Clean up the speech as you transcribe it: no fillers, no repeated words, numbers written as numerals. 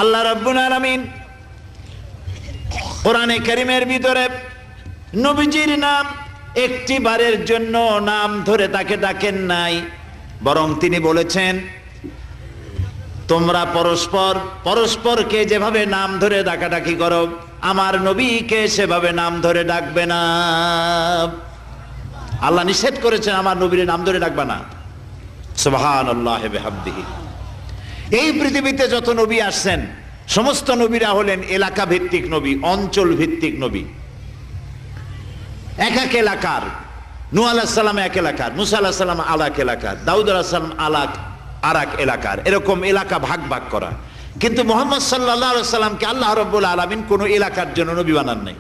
আল্লাহ রাব্বুল আলামিন কোরআনে কারীমের ভিতরে নবীজির নাম একটি বারের জন্য নাম ধরে তাকে ডাকেন নাই, বরং তিনি বলেছেন তোমরা পরস্পর পরস্পরকে যেভাবে নাম ধরে ডাকাডাকি করো আমার নবীকে সেভাবে নাম ধরে ডাকবে না। আল্লাহ নিষেধ করেছেন আমার নবীর নাম ধরে ডাকবে না। সুবহানাল্লাহি ওয়া বিহামদিহি। এই পৃথিবীতে যত নবী আসছেন সমস্ত নবীরা হলেন এলাকা ভিত্তিক নবী, অঞ্চল ভিত্তিক নবী। এক এক এলাকার, নূহ আলাইহিস সালাম এক এলাকার, মুসা আলাইহিস সালাম আলাক এলাকার, দাউদ আলাইহিস সালাম আরাক এলাকার, এরকম এলাকা ভাগ ভাগ করা। কিন্তু মুহাম্মদ সাল্লাল্লাহু আলাইহি ওয়াসাল্লামকে আল্লাহ রাব্বুল আলামিন কোন এলাকার জন্য নবী বানান নাই।